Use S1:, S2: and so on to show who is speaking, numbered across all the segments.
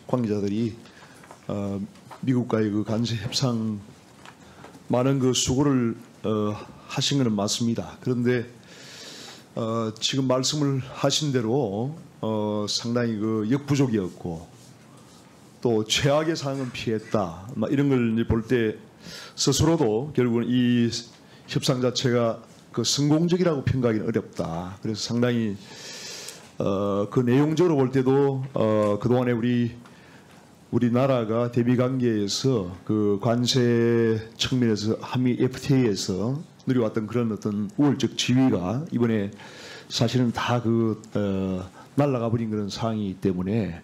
S1: 관계자들이 미국과의 그 관세 협상 많은 그 수고를 하신 것은 맞습니다. 그런데 지금 말씀을 하신 대로 상당히 그 역부족이었고 또 최악의 상황은 피했다. 이런 걸 볼 때 스스로도 결국은 이 협상 자체가 그 성공적이라고 평가하기는 어렵다. 그래서 상당히 그 내용적으로 볼 때도 그동안에 우리나라가 대미 관계에서 그 관세 측면에서 한미 FTA에서 누려왔던 그런 어떤 우월적 지위가 이번에 사실은 다 날아가 버린 그런 상황이기 때문에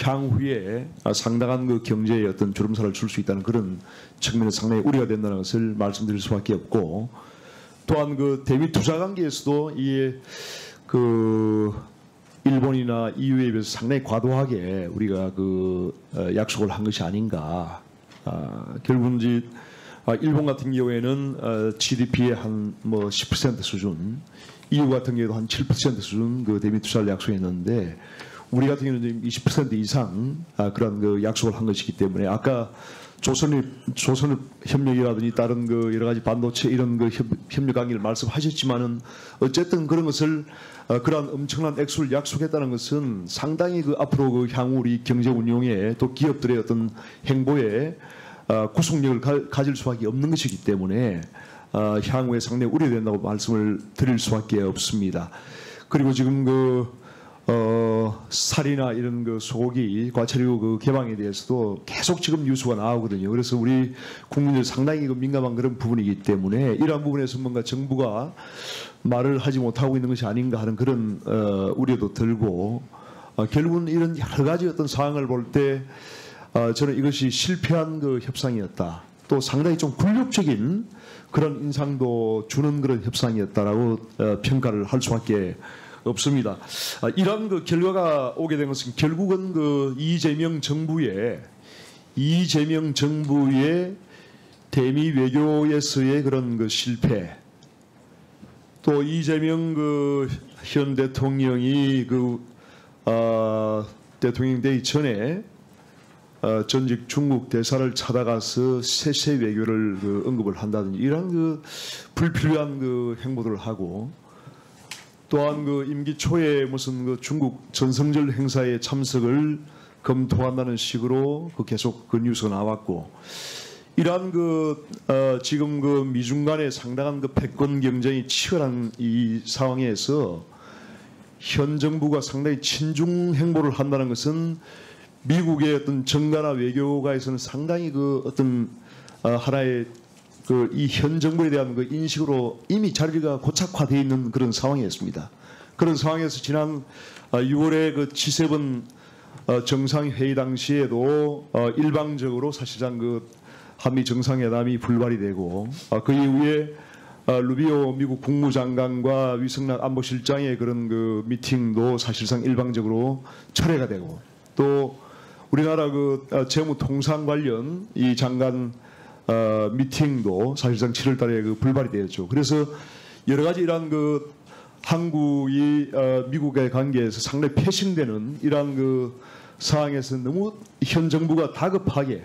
S1: 향후에 상당한 그 경제에 어떤 주름살을 줄 수 있다는 그런 측면에서 상당히 우려가 된다는 것을 말씀드릴 수밖에 없고, 또한 그 대미 투자 관계에서도 이게 일본이나 EU에 비해서 상당히 과도하게 우리가 약속을 한 것이 아닌가. 결국은 이제 일본 같은 경우에는 GDP의 한 10% 수준, EU 같은 경우에도 한 7% 수준 그 대미 투자를 약속했는데 우리 같은 경우는 20% 이상 그런 그 약속을 한 것이기 때문에 아까 조선업 협력이라든지 다른 그 여러 가지 반도체 이런 그 협력 관계를 말씀하셨지만은 어쨌든 그런 것을 그러한 엄청난 액수를 약속했다는 것은 상당히 그 앞으로 그 향후 우리 경제 운용에 또 기업들의 어떤 행보에 구속력을 가질 수밖에 없는 것이기 때문에 향후에 상당히 우려된다고 말씀을 드릴 수밖에 없습니다. 그리고 지금 살이나 이런 그 소고기 과체류 그 개방에 대해서도 계속 지금 뉴스가 나오거든요. 그래서 우리 국민들 상당히 민감한 그런 부분이기 때문에 이러한 부분에서 뭔가 정부가 말을 하지 못하고 있는 것이 아닌가 하는 그런 우려도 들고, 결국은 이런 여러 가지 어떤 상황을 볼 때 저는 이것이 실패한 그 협상이었다. 또 상당히 좀 굴욕적인 그런 인상도 주는 그런 협상이었다라고 평가를 할 수밖에 없습니다. 이런 그 결과가 오게 된 것은 결국은 그 이재명 정부의 대미 외교에서의 그런 그 실패, 또 이재명 그 현 대통령이 대통령 되기 전에 전직 중국 대사를 찾아가서 세세 외교를 언급을 한다든지 이런 그 불필요한 그 행보들을 하고, 또한 그 임기 초에 무슨 그 중국 전성절 행사에 참석을 검토한다는 식으로 계속 그 뉴스가 나왔고, 이러한 지금 미중 간의 상당한 패권 경쟁이 치열한 이 상황에서 현 정부가 상당히 친중 행보를 한다는 것은 미국의 어떤 정가나 외교가에서는 상당히 어떤 하나의 이 현 정부에 대한 인식으로 이미 자리가 고착화되어 있는 그런 상황이었습니다. 그런 상황에서 지난 6월에 G7 정상회의 당시에도 일방적으로 사실상 한미 정상회담이 불발이 되고, 그 이후에 루비오 미국 국무장관과 위성락 안보실장의 그런 미팅도 사실상 일방적으로 철회가 되고, 또 우리나라 재무통상 관련 이 장관 미팅도 사실상 7월 달에 불발이 되었죠. 그래서 여러 가지 이러한 한국이 미국의 관계에서 상당히 패싱되는 이러한 상황에서 너무 현 정부가 다급하게,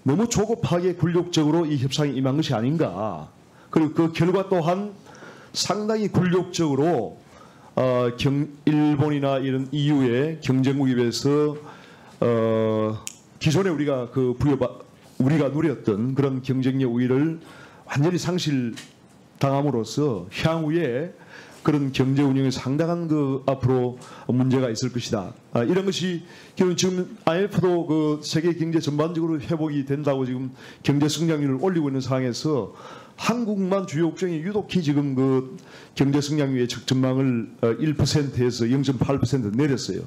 S1: 너무 조급하게 굴욕적으로 이 협상에 임한 것이 아닌가. 그리고 그 결과 또한 상당히 굴욕적으로 일본이나 이런 EU의 경쟁국에 비해서 기존에 우리가 우리가 누렸던 그런 경쟁력 우위를 완전히 상실당함으로써 향후에 그런 경제 운영에 상당한 앞으로 문제가 있을 것이다. 이런 것이 지금 IMF도 세계 경제 전반적으로 회복이 된다고 지금 경제 성장률을 올리고 있는 상황에서 한국만 주요 국정이 유독히 지금 경제 성장률의 전망을 1%에서 0.8% 내렸어요.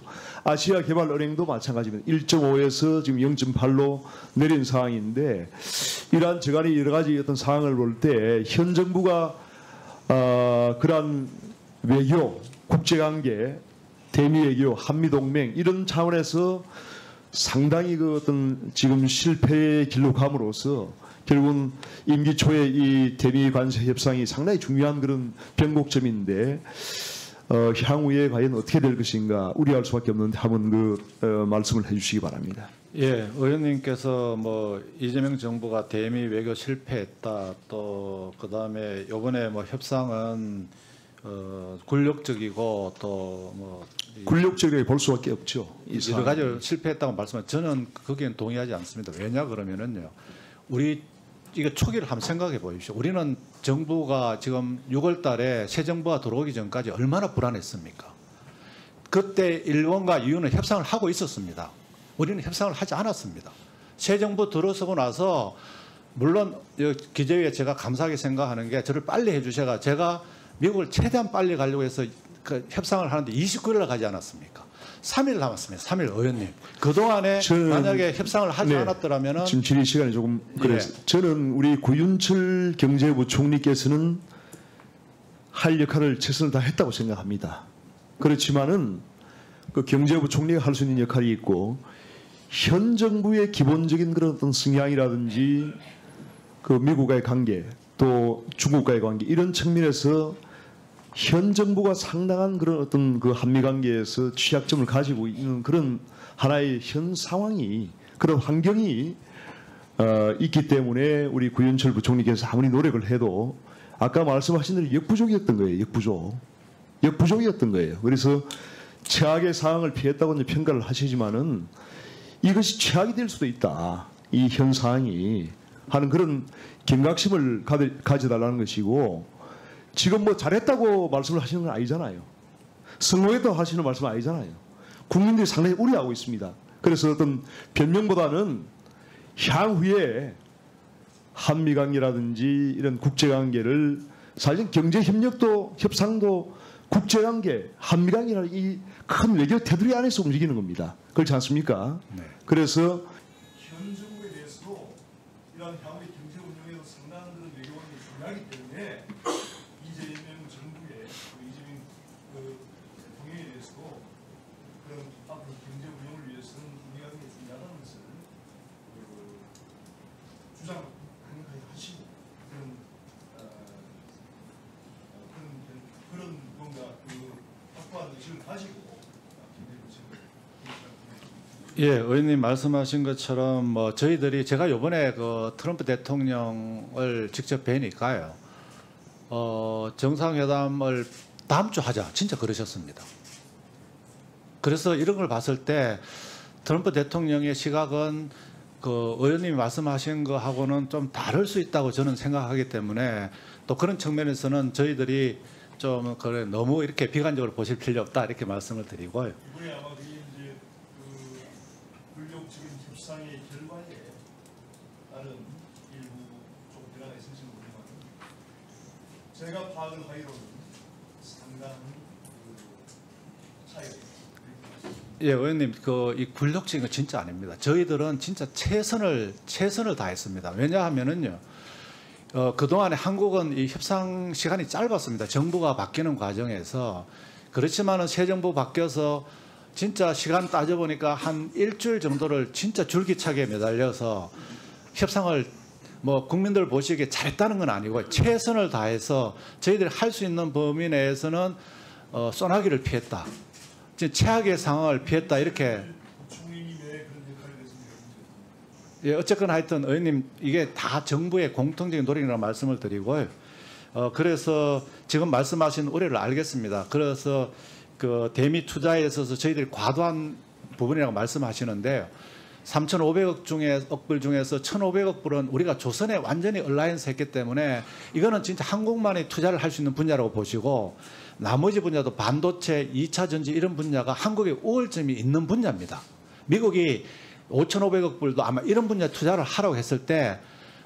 S1: 아시아 개발은행도 마찬가지입니다. 1.5에서 지금 0.8로 내린 상황인데, 이러한 저간의 여러 가지 어떤 상황을 볼 때 현 정부가 그러한 외교, 국제관계, 대미외교, 한미동맹 이런 차원에서 상당히 어떤 지금 실패의 길로 감으로써 결국은 임기 초에 이 대미 관세 협상이 상당히 중요한 그런 변곡점인데, 향후에 과연 어떻게 될 것인가 우려할 수밖에 없는데 한번 말씀을 해주시기 바랍니다.
S2: 예, 의원님께서 뭐 이재명 정부가 대미 외교 실패했다, 또 그다음에 이번에 뭐 협상은 굴욕적이고 또 뭐
S1: 굴욕적이게 볼 수밖에 없죠.
S2: 여러 가지 실패했다고 말씀하셨. 저는 거기엔 동의하지 않습니다. 왜냐 그러면은요, 우리 이거 초기를 한번 생각해 보십시오. 우리는 정부가 지금 6월달에 새 정부가 들어오기 전까지 얼마나 불안했습니까? 그때 일본과 EU는 협상을 하고 있었습니다. 우리는 협상을 하지 않았습니다. 새 정부 들어서고 나서 물론 기재위에 제가 감사하게 생각하는 게 저를 빨리 해주셔가 제가 미국을 최대한 빨리 가려고 해서 그 협상을 하는데 29일을 가지 않았습니까? 3일 남았습니다. 3일 의원님. 그동안에 만약에 협상을 하지 않았더라면
S1: 지금 질의 시간이 조금 그래서 저는 우리 구윤철 경제부총리께서는 할 역할을 최선을 다했다고 생각합니다. 그렇지만은 그 경제부총리가 할 수 있는 역할이 있고 현 정부의 기본적인 그런 어떤 성향이라든지 그 미국과의 관계 또 중국과의 관계 이런 측면에서 현 정부가 상당한 그런 어떤 그 한미 관계에서 취약점을 가지고 있는 그런 하나의 현 상황이 그런 환경이 있기 때문에 우리 구윤철 부총리께서 아무리 노력을 해도 아까 말씀하신 대로 역부족이었던 거예요. 역부족이었던 거예요. 그래서 최악의 상황을 피했다고 이제 평가를 하시지만은 이것이 최악이 될 수도 있다. 이 현 상황이 하는 그런 경각심을 가져달라는 것이고 지금 뭐 잘했다고 말씀을 하시는 건 아니잖아요. 성공했다고 하시는 말씀은 아니잖아요. 국민들이 상당히 우려하고 있습니다. 그래서 어떤 변명보다는 향후에 한미관계라든지 이런 국제관계를 사실 경제협력도 협상도 국제관계, 한미관계라는 이 큰 외교 테두리 안에서 움직이는 겁니다. 그렇지 않습니까?
S2: 네.
S1: 그래서 현 정부에 대해서도 이러한 향후의 경제 운영에도 상당한 그런 외교관계 중요하기 때문에 이재명 정부의 이재명 대통령에 대해서도 그런 앞으로 경제 운영을 위해서는 한미관계 중요하다는 것을 주장 강력하게 하시고 그런 뭔가 확고한 의식을 가지고.
S2: 예, 의원님 말씀하신 것처럼 뭐 저희들이 제가 이번에 그 트럼프 대통령을 직접 뵈니까요. 정상회담을 다음 주 하자. 진짜 그러셨습니다. 그래서 이런 걸 봤을 때 트럼프 대통령의 시각은 그 의원님이 말씀하신 거하고는 좀 다를 수 있다고 저는 생각하기 때문에 또 그런 측면에서는 저희들이 좀 그래 너무 이렇게 비관적으로 보실 필요 없다 이렇게 말씀을 드리고요.
S1: 이번에 아마 그게 이제 불력적인 협상의 결과에 따른 일부 좀 변화가 있을지 모르지만 제가 파악을 하기로는 상당한 차이가 있습니다.
S2: 예, 의원님, 이 굴욕적인 건 진짜 아닙니다. 저희들은 진짜 최선을 다했습니다. 왜냐하면은요, 그동안에 한국은 이 협상 시간이 짧았습니다. 정부가 바뀌는 과정에서. 그렇지만은 새 정부 바뀌어서 진짜 시간 따져보니까 한 일주일 정도를 진짜 줄기차게 매달려서 협상을 뭐 국민들 보시기에 잘했다는 건 아니고 최선을 다해서 저희들이 할 수 있는 범위 내에서는 소나기를 피했다. 최악의 상황을 피했다 이렇게. 예, 어쨌거나 하여튼 의원님 이게 다 정부의 공통적인 노력이라는 말씀을 드리고요. 그래서 지금 말씀하신 우려를 알겠습니다. 그래서 그 대미 투자에 있어서 저희들이 과도한 부분이라고 말씀하시는데 3,500억 불 중에서 1,500억 불은 우리가 조선에 완전히 얼라이언스 했기 때문에 이거는 진짜 한국만이 투자를 할 수 있는 분야라고 보시고 나머지 분야도 반도체, 2차 전지 이런 분야가 한국의 우월점이 있는 분야입니다. 미국이 5,500억 불도 아마 이런 분야 투자를 하라고 했을 때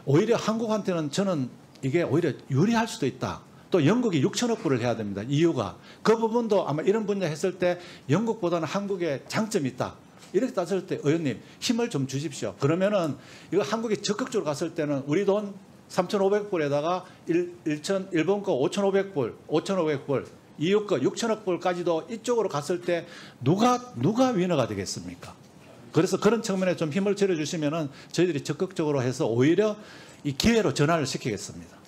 S2: 오히려 한국한테는 저는 이게 오히려 유리할 수도 있다. 또 영국이 6천억 불을 해야 됩니다. 이유가 그 부분도 아마 이런 분야 했을 때 영국보다는 한국에 장점이 있다. 이렇게 따졌을 때 의원님 힘을 좀 주십시오. 그러면은 이거 한국이 적극적으로 갔을 때는 우리 돈 3,500불에다가 일본 거 5,500불, EU 거 6천억 불까지도 이쪽으로 갔을 때 누가 위너가 되겠습니까? 그래서 그런 측면에 좀 힘을 실어주시면은 저희들이 적극적으로 해서 오히려 이 기회로 전환을 시키겠습니다.